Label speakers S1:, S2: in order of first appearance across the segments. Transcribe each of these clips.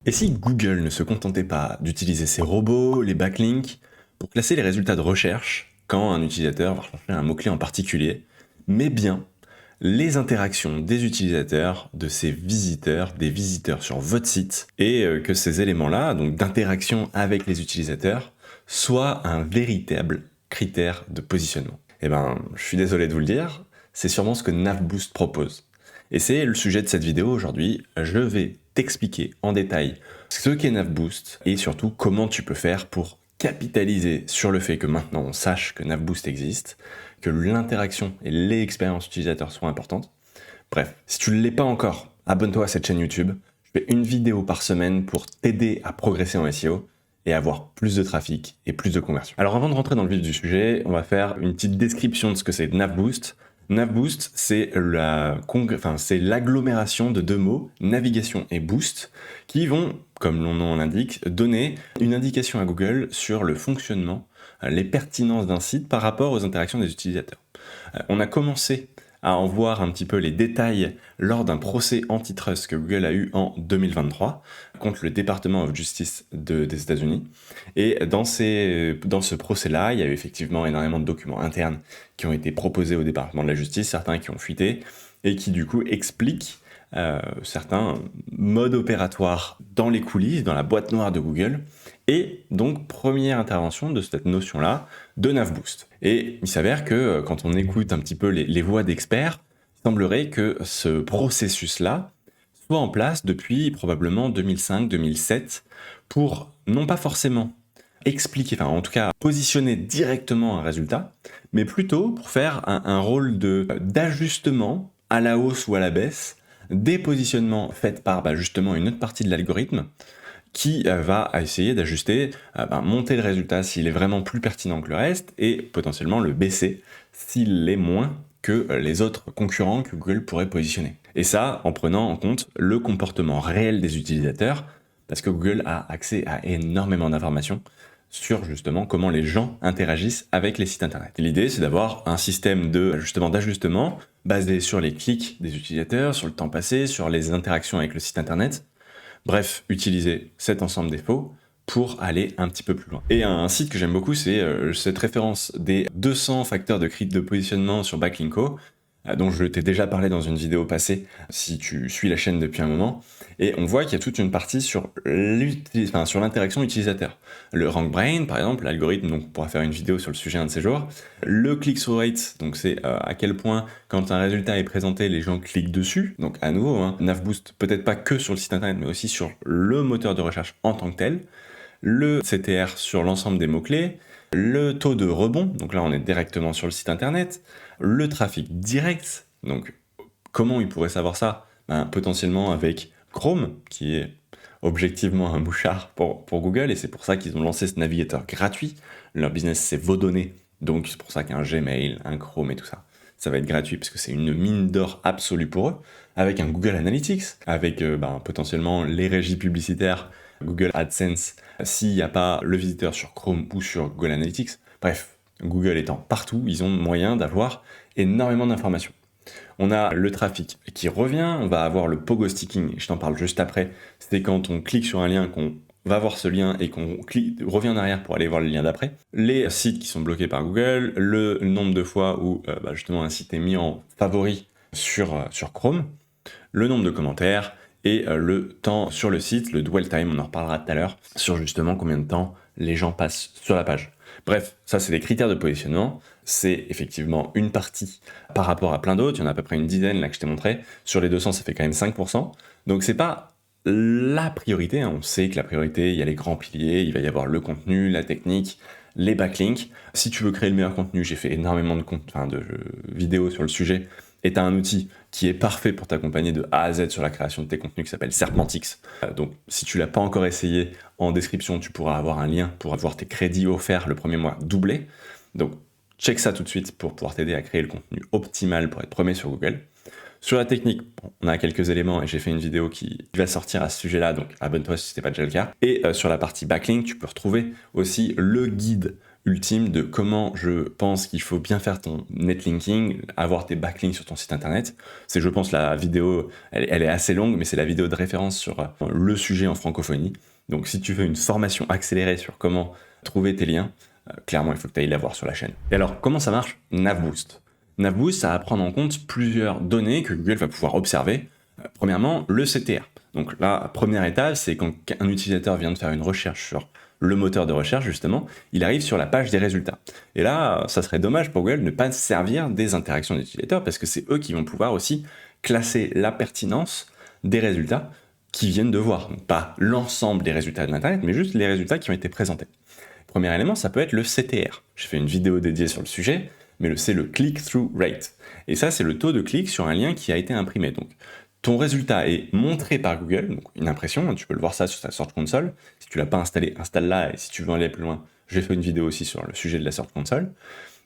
S1: Et si Google ne se contentait pas d'utiliser ses robots, les backlinks, pour classer les résultats de recherche quand un utilisateur va chercher un mot-clé en particulier, mais bien les interactions des utilisateurs, de ces visiteurs, des visiteurs sur votre site, et que ces éléments-là, donc d'interaction avec les utilisateurs, soient un véritable critère de positionnement. Eh ben, je suis désolé de vous le dire, c'est sûrement ce que NavBoost propose. Et c'est le sujet de cette vidéo aujourd'hui. Je vais t'expliquer en détail ce qu'est NavBoost et surtout comment tu peux faire pour capitaliser sur le fait que maintenant on sache que NavBoost existe, que l'interaction et l'expérience utilisateur soient importantes. Bref, si tu ne l'es pas encore, abonne-toi à cette chaîne YouTube. Je fais une vidéo par semaine pour t'aider à progresser en SEO et avoir plus de trafic et plus de conversion. Alors avant de rentrer dans le vif du sujet, on va faire une petite description de ce que c'est NavBoost. NavBoost, c'est l'agglomération de deux mots, navigation et boost, qui vont, comme le nom l'indique, donner une indication à Google sur le fonctionnement, les pertinences d'un site par rapport aux interactions des utilisateurs. On a commencé à en voir un petit peu les détails lors d'un procès antitrust que Google a eu en 2023 contre le Department of Justice des États-Unis. Et dans ce procès-là, il y a eu effectivement énormément de documents internes qui ont été proposés au département de la justice, certains qui ont fuité, et qui du coup expliquent certains modes opératoires dans les coulisses, dans la boîte noire de Google. Et donc, première intervention de cette notion-là de NavBoost. Et il s'avère que quand on écoute un petit peu les voix d'experts, il semblerait que ce processus-là soit en place depuis probablement 2005-2007 pour non pas forcément expliquer, enfin en tout cas positionner directement un résultat, mais plutôt pour faire un rôle d'ajustement à la hausse ou à la baisse des positionnements faits par justement une autre partie de l'algorithme qui va essayer d'ajuster, monter le résultat s'il est vraiment plus pertinent que le reste et potentiellement le baisser s'il l'est moins que les autres concurrents que Google pourrait positionner. Et ça en prenant en compte le comportement réel des utilisateurs parce que Google a accès à énormément d'informations sur justement comment les gens interagissent avec les sites internet. L'idée, c'est d'avoir un système d'ajustement basé sur les clics des utilisateurs, sur le temps passé, sur les interactions avec le site internet. Bref, utiliser cet ensemble d'infos pour aller un petit peu plus loin. Et un site que j'aime beaucoup, c'est cette référence des 200 facteurs de positionnement sur Backlinko, dont je t'ai déjà parlé dans une vidéo passée, si tu suis la chaîne depuis un moment, et on voit qu'il y a toute une partie sur l'interaction utilisateur. Le RankBrain, par exemple, l'algorithme, donc on pourra faire une vidéo sur le sujet un de ces jours. Le click-through rate, donc c'est à quel point, quand un résultat est présenté, les gens cliquent dessus. Donc à nouveau, NavBoost, peut-être pas que sur le site internet, mais aussi sur le moteur de recherche en tant que tel. Le CTR sur l'ensemble des mots-clés, le taux de rebond, donc là on est directement sur le site internet, le trafic direct, donc comment ils pourraient savoir ça? Potentiellement avec Chrome, qui est objectivement un mouchard pour Google, et c'est pour ça qu'ils ont lancé ce navigateur gratuit. Leur business, c'est vos données, donc c'est pour ça qu'un Gmail, un Chrome et tout ça, ça va être gratuit parce que c'est une mine d'or absolue pour eux, avec un Google Analytics, avec potentiellement les régies publicitaires, Google AdSense, s'il n'y a pas le visiteur sur Chrome ou sur Google Analytics. Bref, Google étant partout, ils ont moyen d'avoir énormément d'informations. On a le trafic qui revient, on va avoir le pogo sticking, je t'en parle juste après, c'est quand on clique sur un lien, qu'on va voir ce lien et qu'on revient en arrière pour aller voir le lien d'après. Les sites qui sont bloqués par Google, le nombre de fois où justement un site est mis en favori sur Chrome, le nombre de commentaires, et le temps sur le site, le dwell time, on en reparlera tout à l'heure, sur justement combien de temps les gens passent sur la page. Bref, ça c'est des critères de positionnement, c'est effectivement une partie par rapport à plein d'autres, il y en a à peu près une dizaine là que je t'ai montré, sur les 200 ça fait quand même 5%, donc c'est pas la priorité, on sait que la priorité, il y a les grands piliers, il va y avoir le contenu, la technique, les backlinks. Si tu veux créer le meilleur contenu, j'ai fait énormément de vidéos sur le sujet, et tu as un outil qui est parfait pour t'accompagner de A à Z sur la création de tes contenus qui s'appelle Serpentix. Donc si tu l'as pas encore essayé, en description tu pourras avoir un lien pour avoir tes crédits offerts le premier mois doublés. Donc check ça tout de suite pour pouvoir t'aider à créer le contenu optimal pour être premier sur Google. Sur la technique, on a quelques éléments et j'ai fait une vidéo qui va sortir à ce sujet-là, donc abonne-toi si ce n'est pas déjà le cas. Et sur la partie backlink, tu peux retrouver aussi le guide ultime de comment je pense qu'il faut bien faire ton netlinking, avoir tes backlinks sur ton site internet. C'est, je pense, la vidéo, elle est assez longue, mais c'est la vidéo de référence sur le sujet en francophonie. Donc si tu veux une formation accélérée sur comment trouver tes liens, clairement, il faut que tu ailles la voir sur la chaîne. Et alors, comment ça marche NavBoost. NavBoost, ça va prendre en compte plusieurs données que Google va pouvoir observer. Premièrement, le CTR. Donc la première étape, c'est quand un utilisateur vient de faire une recherche sur le moteur de recherche, justement, il arrive sur la page des résultats. Et là, ça serait dommage pour Google de ne pas se servir des interactions des utilisateurs, parce que c'est eux qui vont pouvoir aussi classer la pertinence des résultats qu'ils viennent de voir. Donc pas l'ensemble des résultats de l'Internet, mais juste les résultats qui ont été présentés. Premier élément, ça peut être le CTR. J'ai fait une vidéo dédiée sur le sujet, mais c'est le click-through rate. Et ça, c'est le taux de clic sur un lien qui a été imprimé. Donc, ton résultat est montré par Google, donc une impression, tu peux le voir ça sur ta Search Console. Si tu ne l'as pas installé, installe-la, et si tu veux aller plus loin, j'ai fait une vidéo aussi sur le sujet de la Search Console.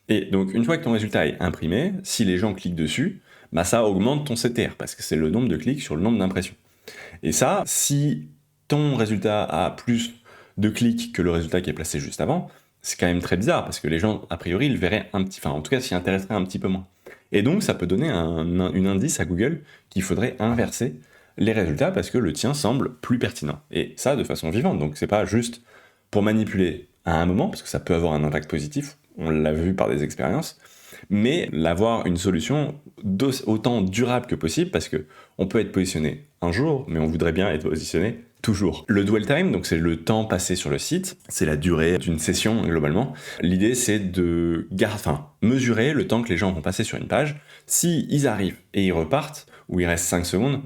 S1: Et donc, une fois que ton résultat est imprimé, si les gens cliquent dessus, bah, ça augmente ton CTR, parce que c'est le nombre de clics sur le nombre d'impressions. Et ça, si ton résultat a plus de clics que le résultat qui est placé juste avant, c'est quand même très bizarre, parce que les gens, a priori, le verraient un petit... Enfin, en tout cas, s'y intéresseraient un petit peu moins. Et donc, ça peut donner une indice à Google qu'il faudrait inverser les résultats, parce que le tien semble plus pertinent. Et ça, de façon vivante. Donc, c'est pas juste pour manipuler à un moment, parce que ça peut avoir un impact positif, on l'a vu par des expériences, mais l'avoir une solution autant durable que possible, parce que on peut être positionné un jour, mais on voudrait bien être positionné toujours. Le dwell time, donc c'est le temps passé sur le site, c'est la durée d'une session globalement. L'idée c'est de mesurer le temps que les gens vont passer sur une page. Si ils arrivent et ils repartent, ou il reste 5 secondes,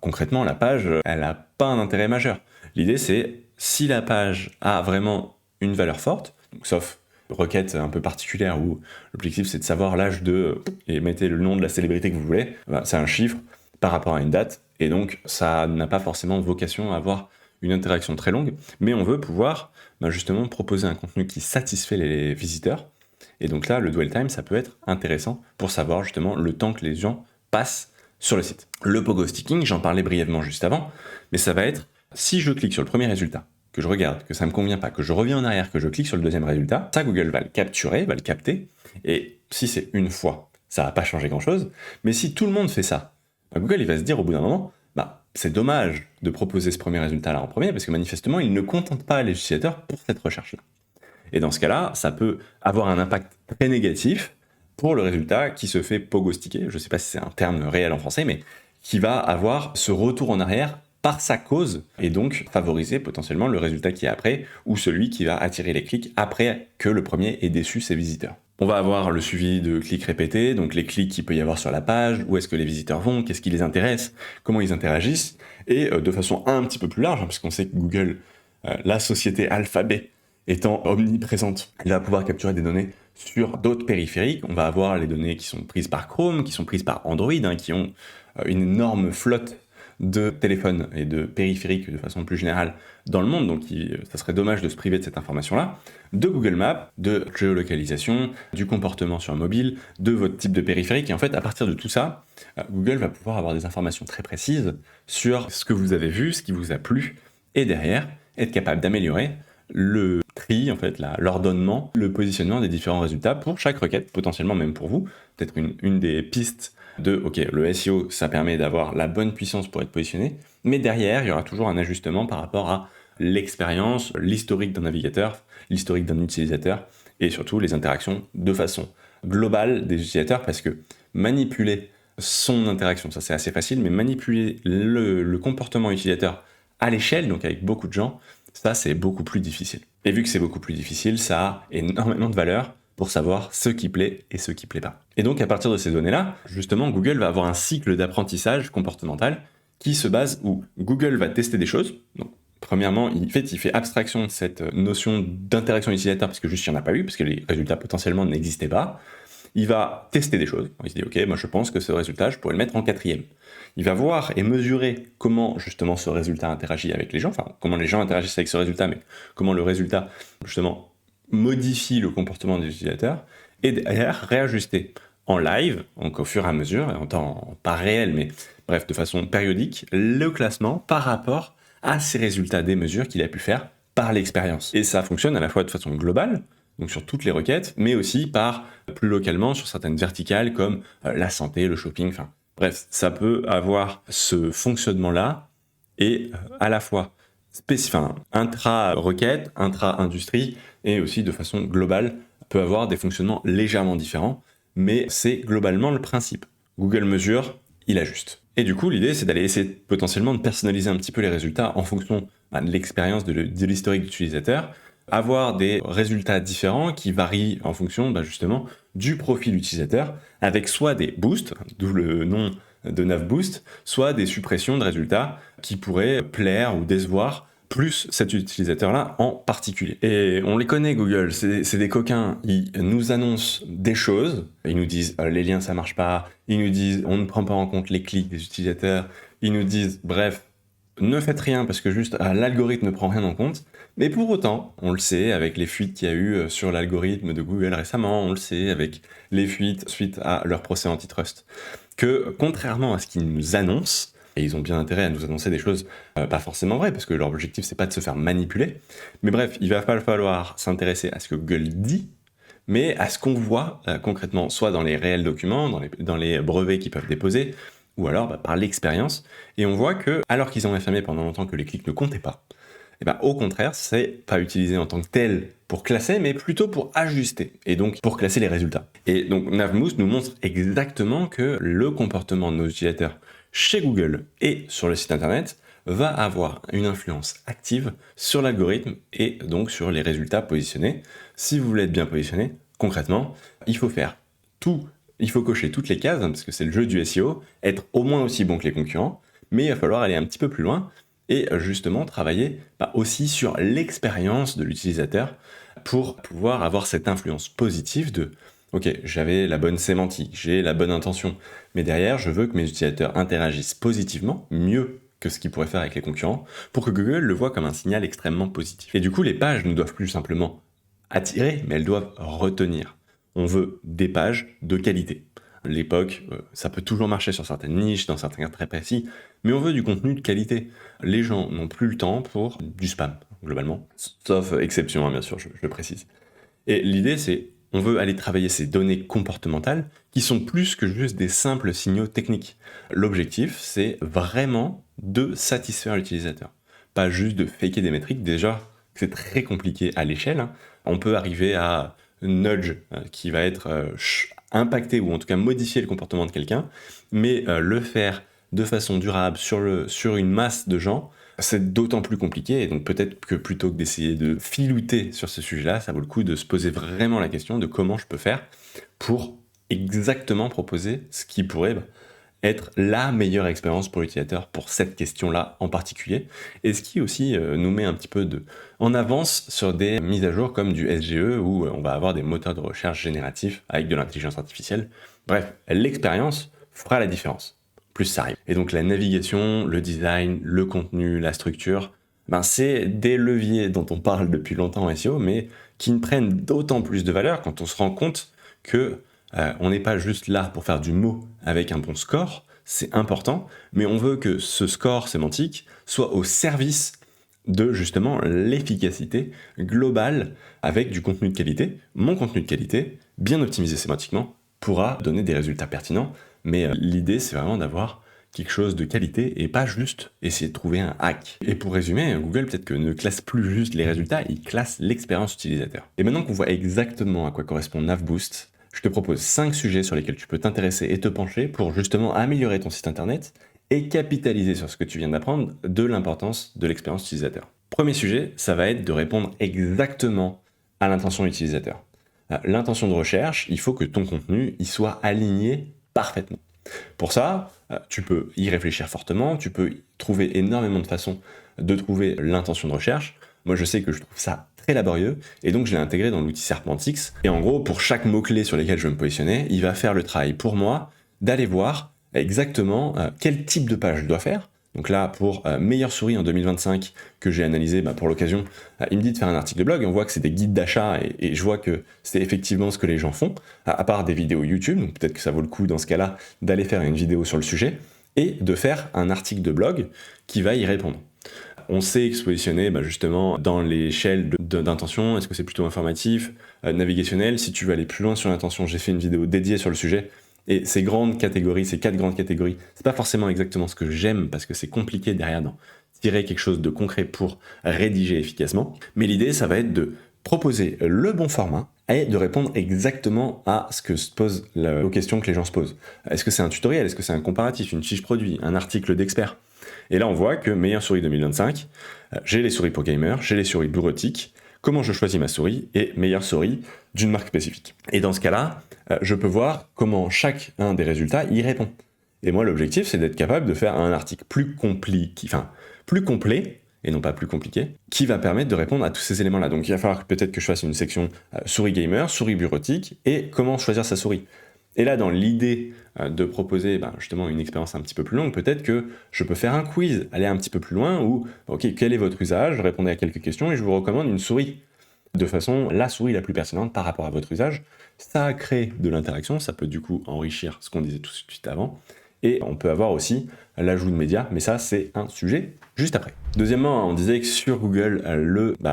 S1: concrètement la page, elle n'a pas un intérêt majeur. L'idée c'est, si la page a vraiment une valeur forte, donc, sauf requête un peu particulière où l'objectif c'est de savoir l'âge de, et mettez le nom de la célébrité que vous voulez, c'est un chiffre par rapport à une date, et donc ça n'a pas forcément vocation à avoir une interaction très longue, mais on veut pouvoir justement proposer un contenu qui satisfait les visiteurs, et donc là le dwell time ça peut être intéressant pour savoir justement le temps que les gens passent sur le site. Le pogo sticking, j'en parlais brièvement juste avant, mais ça va être, si je clique sur le premier résultat, que je regarde, que ça ne me convient pas, que je reviens en arrière, que je clique sur le deuxième résultat, ça Google va le capturer, va le capter, et si c'est une fois, ça va pas changer grand-chose, mais si tout le monde fait ça, Google il va se dire au bout d'un moment, c'est dommage de proposer ce premier résultat-là en premier, parce que manifestement, il ne contente pas les utilisateurs pour cette recherche-là. Et dans ce cas-là, ça peut avoir un impact très négatif pour le résultat qui se fait pogo-sticker, je ne sais pas si c'est un terme réel en français, mais qui va avoir ce retour en arrière par sa cause, et donc favoriser potentiellement le résultat qui est après, ou celui qui va attirer les clics après que le premier ait déçu ses visiteurs. On va avoir le suivi de clics répétés, donc les clics qu'il peut y avoir sur la page, où est-ce que les visiteurs vont, qu'est-ce qui les intéresse, comment ils interagissent, et de façon un petit peu plus large, puisqu'on sait que Google, la société Alphabet, étant omniprésente, il va pouvoir capturer des données sur d'autres périphériques. On va avoir les données qui sont prises par Chrome, qui sont prises par Android, qui ont une énorme flotte de téléphones et de périphériques de façon plus générale dans le monde, donc ça serait dommage de se priver de cette information-là, de Google Maps, de géolocalisation, du comportement sur un mobile, de votre type de périphérique, et en fait à partir de tout ça, Google va pouvoir avoir des informations très précises sur ce que vous avez vu, ce qui vous a plu, et derrière, être capable d'améliorer le tri, en fait, l'ordonnement, le positionnement des différents résultats pour chaque requête, potentiellement même pour vous, peut-être une des pistes de, ok, le SEO, ça permet d'avoir la bonne puissance pour être positionné, mais derrière, il y aura toujours un ajustement par rapport à l'expérience, l'historique d'un navigateur, l'historique d'un utilisateur, et surtout les interactions de façon globale des utilisateurs, parce que manipuler son interaction, ça c'est assez facile, mais manipuler le comportement utilisateur à l'échelle, donc avec beaucoup de gens, ça c'est beaucoup plus difficile. Et vu que c'est beaucoup plus difficile, ça a énormément de valeur pour savoir ce qui plaît et ce qui plaît pas. Et donc à partir de ces données-là, justement, Google va avoir un cycle d'apprentissage comportemental qui se base où Google va tester des choses. Donc, premièrement, il fait abstraction de cette notion d'interaction utilisateur parce que juste il n'y en a pas eu, parce que les résultats potentiellement n'existaient pas. Il va tester des choses. Il se dit, ok, moi je pense que ce résultat, je pourrais le mettre en 4e. Il va voir et mesurer comment justement ce résultat interagit avec les gens, enfin comment les gens interagissent avec ce résultat, mais comment le résultat justement modifie le comportement des utilisateurs, et derrière réajuster en live, donc au fur et à mesure, en temps pas réel, mais bref, de façon périodique, le classement par rapport à ces résultats des mesures qu'il a pu faire par l'expérience. Et ça fonctionne à la fois de façon globale, donc sur toutes les requêtes, mais aussi par plus localement sur certaines verticales comme la santé, le shopping, enfin bref, ça peut avoir ce fonctionnement-là et à la fois intra-requête, intra-industrie et aussi de façon globale peut avoir des fonctionnements légèrement différents, mais c'est globalement le principe. Google mesure, il ajuste. Et du coup, l'idée, c'est d'aller essayer potentiellement de personnaliser un petit peu les résultats en fonction de l'expérience de l'historique d'utilisateur, avoir des résultats différents qui varient en fonction justement du profil utilisateur, avec soit des boosts, d'où le nom de NavBoost, soit des suppressions de résultats qui pourraient plaire ou décevoir plus cet utilisateur-là en particulier. Et on les connaît, Google, c'est des coquins. Ils nous annoncent des choses, ils nous disent les liens ça marche pas, ils nous disent on ne prend pas en compte les clics des utilisateurs, ils nous disent bref, ne faites rien parce que juste l'algorithme ne prend rien en compte. Mais pour autant, on le sait avec les fuites qu'il y a eu sur l'algorithme de Google récemment, on le sait avec les fuites suite à leur procès antitrust, que contrairement à ce qu'ils nous annoncent, et ils ont bien intérêt à nous annoncer des choses pas forcément vraies, parce que leur objectif c'est pas de se faire manipuler, mais bref, il va pas falloir s'intéresser à ce que Google dit, mais à ce qu'on voit concrètement, soit dans les réels documents, dans les brevets qu'ils peuvent déposer, ou alors par l'expérience, et on voit que, alors qu'ils ont affirmé pendant longtemps que les clics ne comptaient pas, et au contraire, c'est pas utilisé en tant que tel pour classer, mais plutôt pour ajuster, et donc pour classer les résultats. Et donc NavBoost nous montre exactement que le comportement de nos utilisateurs chez Google et sur le site internet va avoir une influence active sur l'algorithme et donc sur les résultats positionnés. Si vous voulez être bien positionné, concrètement, il faut faire tout, il faut cocher toutes les cases, parce que c'est le jeu du SEO, être au moins aussi bon que les concurrents, mais il va falloir aller un petit peu plus loin et justement travailler aussi sur l'expérience de l'utilisateur pour pouvoir avoir cette influence positive de ok, j'avais la bonne sémantique, j'ai la bonne intention, mais derrière, je veux que mes utilisateurs interagissent positivement, mieux que ce qu'ils pourraient faire avec les concurrents, pour que Google le voit comme un signal extrêmement positif. Et du coup, les pages ne doivent plus simplement attirer, mais elles doivent retenir. On veut des pages de qualité. L'époque, ça peut toujours marcher sur certaines niches, dans certains cas très précis, mais on veut du contenu de qualité. Les gens n'ont plus le temps pour du spam, globalement, sauf exception, bien sûr, je le précise. Et l'idée, c'est on veut aller travailler ces données comportementales qui sont plus que juste des simples signaux techniques. L'objectif, c'est vraiment de satisfaire l'utilisateur. Pas juste de faker des métriques, déjà, c'est très compliqué à l'échelle. On peut arriver à nudge qui va être impacter ou en tout cas modifier le comportement de quelqu'un, mais le faire de façon durable sur une masse de gens, c'est d'autant plus compliqué, et donc peut-être que plutôt que d'essayer de filouter sur ce sujet-là, ça vaut le coup de se poser vraiment la question de comment je peux faire pour exactement proposer ce qui pourrait être la meilleure expérience pour l'utilisateur pour cette question-là en particulier, et ce qui aussi nous met un petit peu en avance sur des mises à jour comme du SGE, où on va avoir des moteurs de recherche génératifs avec de l'intelligence artificielle. Bref, l'expérience fera la différence. Plus ça arrive. Et donc la navigation, le design, le contenu, la structure, c'est des leviers dont on parle depuis longtemps en SEO, mais qui ne prennent d'autant plus de valeur quand on se rend compte que on n'est pas juste là pour faire du mot avec un bon score, c'est important, mais on veut que ce score sémantique soit au service de justement l'efficacité globale avec du contenu de qualité. Mon contenu de qualité, bien optimisé sémantiquement, pourra donner des résultats pertinents, mais l'idée c'est vraiment d'avoir quelque chose de qualité et pas juste essayer de trouver un hack. Et pour résumer, Google peut-être que ne classe plus juste les résultats, il classe l'expérience utilisateur. Et maintenant qu'on voit exactement à quoi correspond NavBoost, je te propose 5 sujets sur lesquels tu peux t'intéresser et te pencher pour justement améliorer ton site internet et capitaliser sur ce que tu viens d'apprendre de l'importance de l'expérience utilisateur. Premier sujet, ça va être de répondre exactement à l'intention utilisateur. L'intention de recherche, il faut que ton contenu il soit aligné parfaitement. Pour ça, tu peux y réfléchir fortement, tu peux trouver énormément de façons de trouver l'intention de recherche. Moi, je sais que je trouve ça très laborieux, et donc je l'ai intégré dans l'outil Serpentix. Et en gros, pour chaque mot-clé sur lequel je vais me positionner, il va faire le travail pour moi d'aller voir exactement quel type de page je dois faire. Donc là, pour meilleure souris en 2025, que j'ai analysé pour l'occasion, il me dit de faire un article de blog, et on voit que c'est des guides d'achat, et je vois que c'est effectivement ce que les gens font, à part des vidéos YouTube, donc peut-être que ça vaut le coup dans ce cas-là d'aller faire une vidéo sur le sujet, et de faire un article de blog qui va y répondre. On sait se positionner justement dans l'échelle d'intention. Est-ce que c'est plutôt informatif, navigationnel? Si tu veux aller plus loin sur l'intention, j'ai fait une vidéo dédiée sur le sujet. Et ces grandes catégories, ces 4 grandes catégories, c'est pas forcément exactement ce que j'aime parce que c'est compliqué derrière d'en tirer quelque chose de concret pour rédiger efficacement. Mais l'idée, ça va être de proposer le bon format et de répondre exactement à ce que se pose aux questions que les gens se posent. Est-ce que c'est un tutoriel? Est-ce que c'est un comparatif, une fiche produit, un article d'expert? Et là, on voit que meilleure souris 2025, j'ai les souris pour gamers, j'ai les souris bureautiques, comment je choisis ma souris et meilleure souris d'une marque spécifique. Et dans ce cas-là, je peux voir comment chacun des résultats y répond. Et moi, l'objectif, c'est d'être capable de faire un article plus complet, et non pas plus compliqué, qui va permettre de répondre à tous ces éléments-là. Donc il va falloir peut-être que je fasse une section souris gamer, souris bureautique, et comment choisir sa souris. Et là, dans l'idée de proposer justement une expérience un petit peu plus longue, peut-être que je peux faire un quiz, aller un petit peu plus loin, où, ok, quel est votre usage? Répondez à quelques questions, et je vous recommande une souris. De façon, la souris la plus pertinente par rapport à votre usage. Ça crée de l'interaction, ça peut du coup enrichir ce qu'on disait tout de suite avant. Et on peut avoir aussi l'ajout de médias, mais ça, c'est un sujet juste après. Deuxièmement, on disait que sur Google,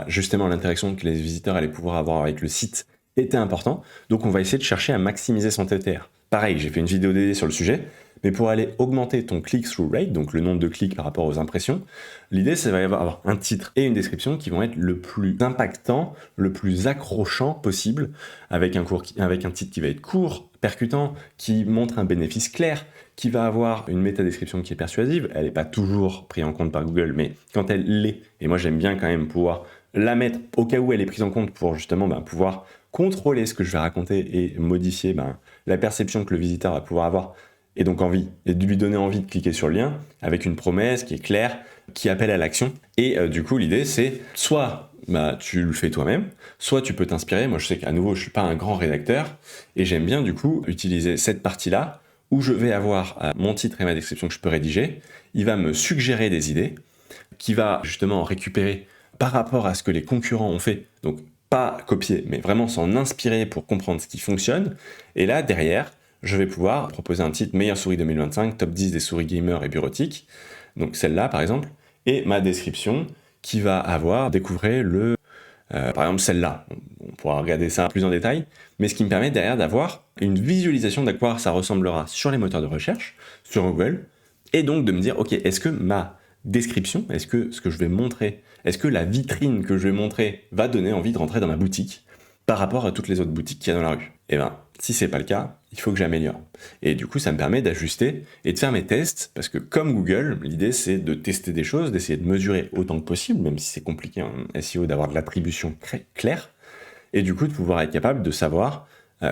S1: justement, l'interaction que les visiteurs allaient pouvoir avoir avec le site était important. Donc, on va essayer de chercher à maximiser son TTR. Pareil, j'ai fait une vidéo dédiée sur le sujet, mais pour aller augmenter ton click-through rate, donc le nombre de clics par rapport aux impressions, l'idée, c'est d'avoir un titre et une description qui vont être le plus impactant, le plus accrochant possible, avec un titre qui va être court, percutant, qui montre un bénéfice clair, qui va avoir une métadescription qui est persuasive. Elle n'est pas toujours prise en compte par Google, mais quand elle l'est, et moi j'aime bien quand même pouvoir la mettre au cas où elle est prise en compte pour justement pouvoir contrôler ce que je vais raconter et modifier la perception que le visiteur va pouvoir avoir et donc de lui donner envie de cliquer sur le lien avec une promesse qui est claire, qui appelle à l'action. Et du coup, l'idée, c'est soit tu le fais toi-même, soit tu peux t'inspirer. Moi, je sais qu'à nouveau, je suis pas un grand rédacteur et j'aime bien du coup utiliser cette partie-là où je vais avoir mon titre et ma description que je peux rédiger. Il va me suggérer des idées, qui va justement récupérer par rapport à ce que les concurrents ont fait. Donc, pas copier, mais vraiment s'en inspirer pour comprendre ce qui fonctionne. Et là, derrière, je vais pouvoir proposer un titre meilleure souris 2025, top 10 des souris gamers et bureautiques, donc celle-là par exemple, et ma description qui va avoir découvrir par exemple celle-là. On pourra regarder ça plus en détail, mais ce qui me permet derrière d'avoir une visualisation d'à quoi ça ressemblera sur les moteurs de recherche, sur Google, et donc de me dire, ok, est-ce que ma description, est-ce que ce que je vais montrer, est-ce que la vitrine que je vais montrer va donner envie de rentrer dans ma boutique par rapport à toutes les autres boutiques qu'il y a dans la rue? Et si c'est pas le cas, il faut que j'améliore. Et du coup, ça me permet d'ajuster et de faire mes tests, parce que comme Google, l'idée c'est de tester des choses, d'essayer de mesurer autant que possible, même si c'est compliqué en SEO d'avoir de l'attribution claire, et du coup de pouvoir être capable de savoir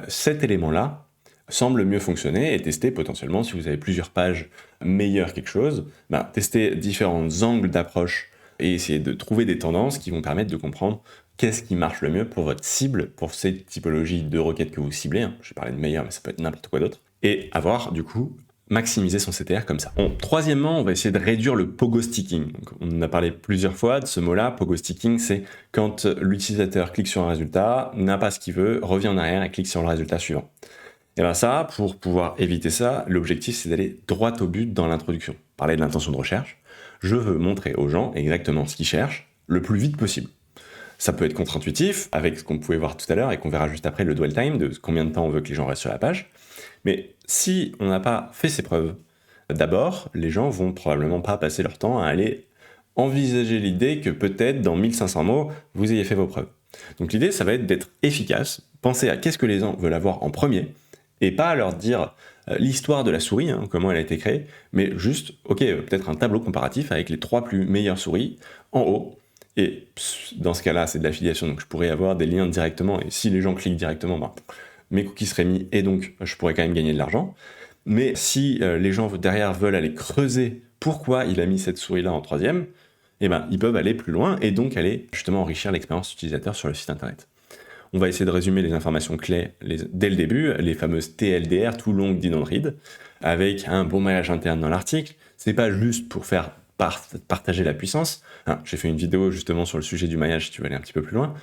S1: cet élément-là semble mieux fonctionner et tester potentiellement, si vous avez plusieurs pages meilleures quelque chose, tester différents angles d'approche et essayer de trouver des tendances qui vont permettre de comprendre qu'est-ce qui marche le mieux pour votre cible, pour cette typologie de requêtes que vous ciblez. J'ai parlé de meilleur, mais ça peut être n'importe quoi d'autre. Et avoir, du coup, maximiser son CTR comme ça. Bon, troisièmement, on va essayer de réduire le pogo sticking. Donc, on en a parlé plusieurs fois de ce mot-là. Pogo sticking, c'est quand l'utilisateur clique sur un résultat, n'a pas ce qu'il veut, revient en arrière et clique sur le résultat suivant. Et ça, pour pouvoir éviter ça, l'objectif, c'est d'aller droit au but dans l'introduction. Parler de l'intention de recherche. Je veux montrer aux gens exactement ce qu'ils cherchent le plus vite possible. Ça peut être contre-intuitif, avec ce qu'on pouvait voir tout à l'heure et qu'on verra juste après, le dwell time, de combien de temps on veut que les gens restent sur la page. Mais si on n'a pas fait ses preuves, d'abord, les gens vont probablement pas passer leur temps à aller envisager l'idée que peut-être dans 1500 mots, vous ayez fait vos preuves. Donc l'idée, ça va être d'être efficace, penser à qu'est-ce que les gens veulent avoir en premier, et pas leur dire l'histoire de la souris, comment elle a été créée, mais juste, peut-être un tableau comparatif avec les 3 plus meilleures souris en haut. Et dans ce cas-là, c'est de l'affiliation, donc je pourrais avoir des liens directement, et si les gens cliquent directement, mes cookies seraient mis, et donc je pourrais quand même gagner de l'argent. Mais si les gens derrière veulent aller creuser pourquoi il a mis cette souris-là en 3e, ils peuvent aller plus loin, et donc aller justement enrichir l'expérience utilisateur sur le site internet. On va essayer de résumer les informations clés dès le début, les fameuses TLDR, Too Long Didn't Read, avec un bon maillage interne dans l'article. C'est pas juste pour faire partager la puissance. J'ai fait une vidéo justement sur le sujet du maillage si tu veux aller un petit peu plus loin.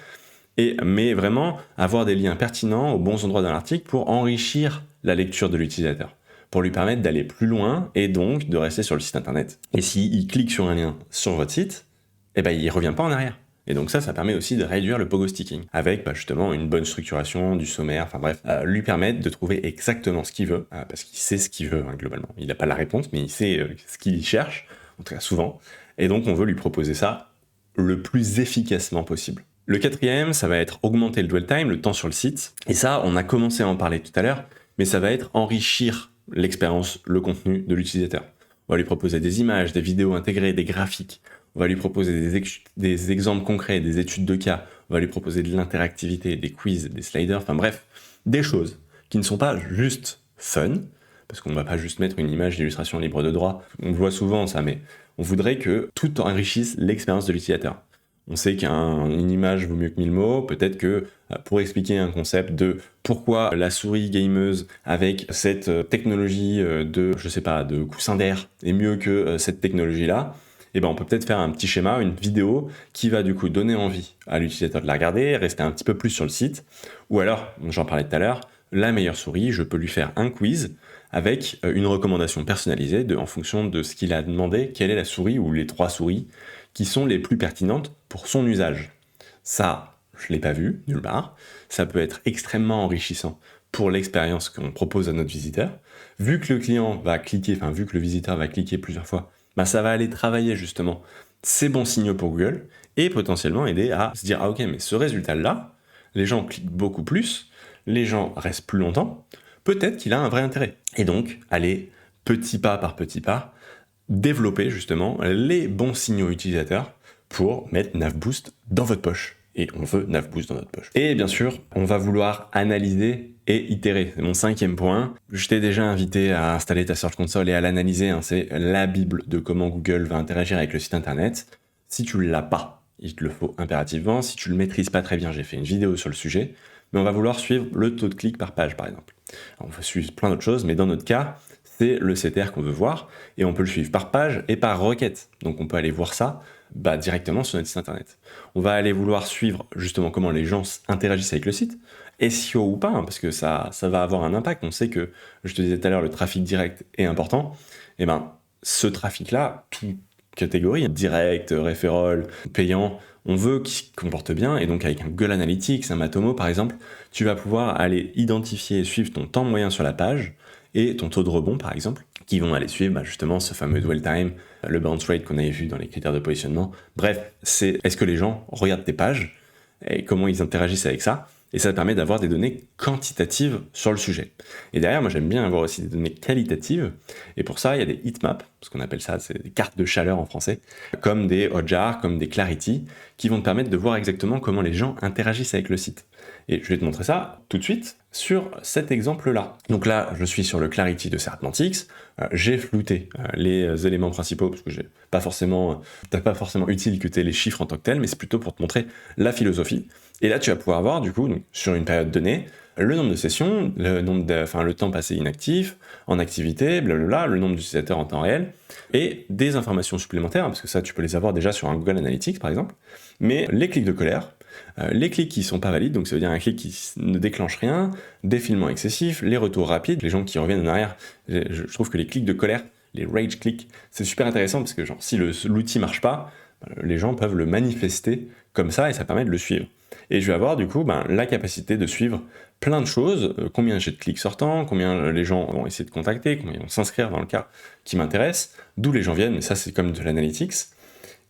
S1: Mais vraiment avoir des liens pertinents aux bons endroits dans l'article pour enrichir la lecture de l'utilisateur, pour lui permettre d'aller plus loin et donc de rester sur le site internet. Et s'il clique sur un lien sur votre site, et ben il revient pas en arrière. Et donc ça permet aussi de réduire le pogo sticking, avec justement une bonne structuration du sommaire, enfin bref, lui permettre de trouver exactement ce qu'il veut, parce qu'il sait ce qu'il veut globalement. Il n'a pas la réponse, mais il sait ce qu'il cherche, en tout cas souvent, et donc on veut lui proposer ça le plus efficacement possible. Le quatrième, ça va être augmenter le dwell time, le temps sur le site, et ça, on a commencé à en parler tout à l'heure, mais ça va être enrichir l'expérience, le contenu de l'utilisateur. On va lui proposer des images, des vidéos intégrées, des graphiques. On va lui proposer des exemples concrets, des études de cas. On va lui proposer de l'interactivité, des quiz, des sliders, enfin bref, des choses qui ne sont pas juste fun, parce qu'on ne va pas juste mettre une image d'illustration libre de droit. On le voit souvent ça, mais on voudrait que tout enrichisse l'expérience de l'utilisateur. On sait qu'une image vaut mieux que 1000 mots, peut-être que pour expliquer un concept de pourquoi la souris gameuse avec cette technologie de coussin d'air est mieux que cette technologie-là, et ben on peut peut-être faire un petit schéma, une vidéo qui va du coup donner envie à l'utilisateur de la regarder, rester un petit peu plus sur le site, ou alors, j'en parlais tout à l'heure, la meilleure souris, je peux lui faire un quiz avec une recommandation personnalisée en fonction de ce qu'il a demandé, quelle est la souris ou les 3 souris qui sont les plus pertinentes pour son usage. Ça, je ne l'ai pas vu, nulle part. Ça peut être extrêmement enrichissant pour l'expérience qu'on propose à notre visiteur. Vu que le client va cliquer, vu que le visiteur va cliquer plusieurs fois, ça va aller travailler justement ces bons signaux pour Google et potentiellement aider à se dire « Ah ok, mais ce résultat-là, les gens cliquent beaucoup plus, les gens restent plus longtemps, peut-être qu'il a un vrai intérêt. » Et donc, aller petit pas par petit pas, développer justement les bons signaux utilisateurs pour mettre NavBoost dans votre poche. Et on veut NavBoost dans notre poche. Et bien sûr, on va vouloir analyser et itérer. C'est mon 5e point. Je t'ai déjà invité à installer ta Search Console et à l'analyser. C'est la bible de comment Google va interagir avec le site internet. Si tu ne l'as pas, il te le faut impérativement. Si tu ne le maîtrises pas très bien, j'ai fait une vidéo sur le sujet. Mais on va vouloir suivre le taux de clic par page, par exemple. Alors, on va suivre plein d'autres choses, mais dans notre cas, c'est le CTR qu'on veut voir, et on peut le suivre par page et par requête. Donc on peut aller voir ça directement sur notre site internet. On va aller vouloir suivre justement comment les gens interagissent avec le site, SEO ou pas, parce que ça va avoir un impact. On sait que, je te disais tout à l'heure, le trafic direct est important. Et ce trafic-là, toute catégorie, direct, referral, payant, on veut qu'il se comporte bien, et donc avec un Google Analytics, un Matomo par exemple, tu vas pouvoir aller identifier et suivre ton temps moyen sur la page, et ton taux de rebond par exemple, qui vont aller suivre justement ce fameux dwell time, le bounce rate qu'on avait vu dans les critères de positionnement. Bref, c'est est-ce que les gens regardent tes pages et comment ils interagissent avec ça, et ça permet d'avoir des données quantitatives sur le sujet. Et derrière, moi j'aime bien avoir aussi des données qualitatives, et pour ça il y a des heatmaps, ce qu'on appelle ça, c'est des cartes de chaleur en français, comme des Hotjar, comme des Clarity, qui vont te permettre de voir exactement comment les gens interagissent avec le site. Et je vais te montrer ça tout de suite sur cet exemple-là. Donc là, je suis sur le Clarity de Searchmantics. J'ai flouté les éléments principaux parce que c'est pas forcément utile que tu aies les chiffres en tant que tels, mais c'est plutôt pour te montrer la philosophie. Et là, tu vas pouvoir voir, du coup, donc, sur une période donnée, le nombre de sessions, le temps passé inactif, en activité, blablabla, le nombre d'utilisateurs en temps réel, et des informations supplémentaires, parce que ça, tu peux les avoir déjà sur un Google Analytics, par exemple, mais les clics de colère, les clics qui sont pas valides, donc ça veut dire un clic qui ne déclenche rien, défilement excessif, les retours rapides, les gens qui reviennent en arrière. Je trouve que les clics de colère, les rage clics, c'est super intéressant parce que si l'outil marche pas, les gens peuvent le manifester comme ça et ça permet de le suivre. Et je vais avoir du coup la capacité de suivre plein de choses, combien j'ai de clics sortants, combien les gens vont essayer de contacter, combien ils vont s'inscrire dans le cas qui m'intéresse, d'où les gens viennent, mais ça c'est comme de l'analytics.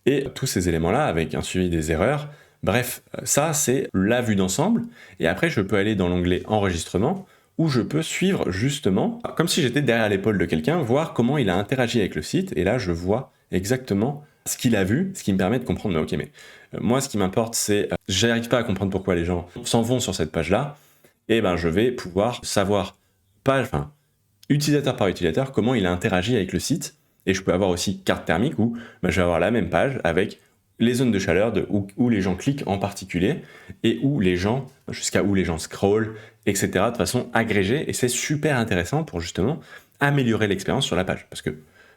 S1: Et tous ces éléments-là avec un suivi des erreurs. Bref, ça c'est la vue d'ensemble, et après je peux aller dans l'onglet enregistrement, où je peux suivre justement, comme si j'étais derrière l'épaule de quelqu'un, voir comment il a interagi avec le site, et là je vois exactement ce qu'il a vu, ce qui me permet de comprendre, ok, mais moi ce qui m'importe c'est, j'arrive pas à comprendre pourquoi les gens s'en vont sur cette page-là, et je vais pouvoir savoir, utilisateur par utilisateur, comment il a interagi avec le site, et je peux avoir aussi carte thermique, où je vais avoir la même page avec les zones de chaleur où les gens cliquent en particulier et jusqu'à où les gens scrollent, etc. de façon agrégée, et c'est super intéressant pour justement améliorer l'expérience sur la page, parce que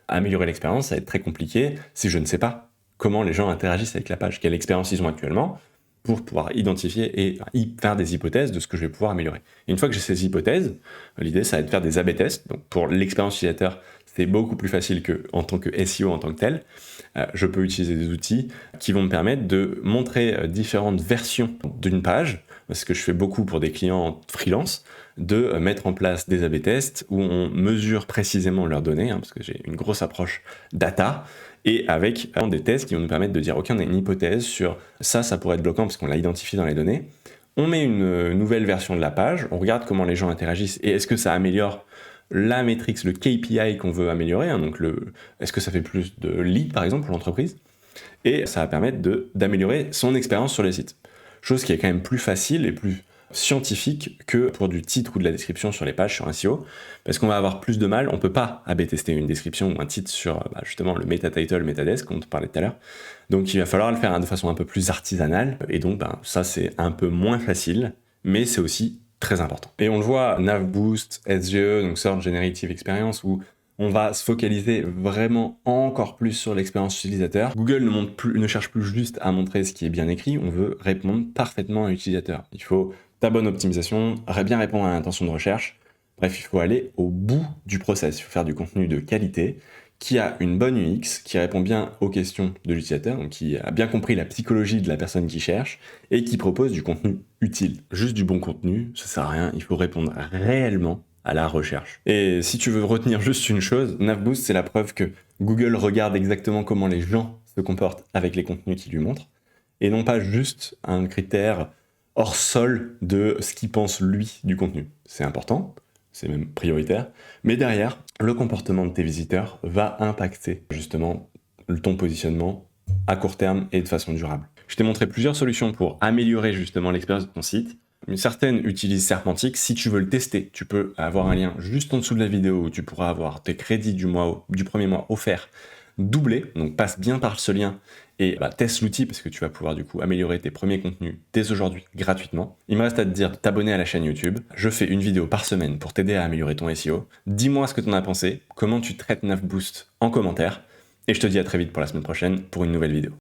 S1: améliorer l'expérience, ça va être très compliqué si je ne sais pas comment les gens interagissent avec la page, quelle expérience ils ont actuellement, pour pouvoir identifier et faire des hypothèses de ce que je vais pouvoir améliorer. Et une fois que j'ai ces hypothèses, l'idée ça va être de faire des A/B tests. Donc pour l'expérience utilisateur, c'est beaucoup plus facile que en tant que SEO en tant que tel. Je peux utiliser des outils qui vont me permettre de montrer différentes versions d'une page, ce que je fais beaucoup pour des clients freelance, de mettre en place des A/B tests où on mesure précisément leurs données, parce que j'ai une grosse approche data, et avec des tests qui vont nous permettre de dire ok, on a une hypothèse sur ça pourrait être bloquant parce qu'on l'a identifié dans les données. On met une nouvelle version de la page, on regarde comment les gens interagissent et est-ce que ça améliore la métrique, le KPI qu'on veut améliorer, donc est-ce que ça fait plus de leads par exemple pour l'entreprise, et ça va permettre d'améliorer son expérience sur le site. Chose qui est quand même plus facile et plus scientifique que pour du titre ou de la description sur les pages sur un SEO, parce qu'on va avoir plus de mal, on peut pas A/B tester une description ou un titre sur justement le meta title, meta desk, comme on parlait tout à l'heure. Donc il va falloir le faire de façon un peu plus artisanale, et donc ça c'est un peu moins facile, mais c'est aussi très important. Et on le voit, NavBoost, SGE, donc Search Generative Experience, où on va se focaliser vraiment encore plus sur l'expérience utilisateur. Google ne cherche plus juste à montrer ce qui est bien écrit, on veut répondre parfaitement à l'utilisateur. Il faut ta bonne optimisation, bien répondre à l'intention de recherche. Bref, il faut aller au bout du process. Il faut faire du contenu de qualité, qui a une bonne UX, qui répond bien aux questions de l'utilisateur, donc qui a bien compris la psychologie de la personne qui cherche, et qui propose du contenu utile. Juste du bon contenu, ça sert à rien, il faut répondre réellement à la recherche. Et si tu veux retenir juste une chose, NavBoost, c'est la preuve que Google regarde exactement comment les gens se comportent avec les contenus qu'il lui montre, et non pas juste un critère hors sol de ce qu'il pense lui du contenu. C'est important, c'est même prioritaire, mais derrière, le comportement de tes visiteurs va impacter justement ton positionnement à court terme et de façon durable. Je t'ai montré plusieurs solutions pour améliorer justement l'expérience de ton site. Certaines utilisent Serpentix. Si tu veux le tester, tu peux avoir un lien juste en dessous de la vidéo où tu pourras avoir tes crédits du premier mois offerts doublés. Donc passe bien par ce lien et teste l'outil parce que tu vas pouvoir du coup améliorer tes premiers contenus dès aujourd'hui gratuitement. Il me reste à te dire de t'abonner à la chaîne YouTube. Je fais une vidéo par semaine pour t'aider à améliorer ton SEO. Dis-moi ce que tu en as pensé, comment tu traites NavBoost en commentaire, et je te dis à très vite pour la semaine prochaine pour une nouvelle vidéo.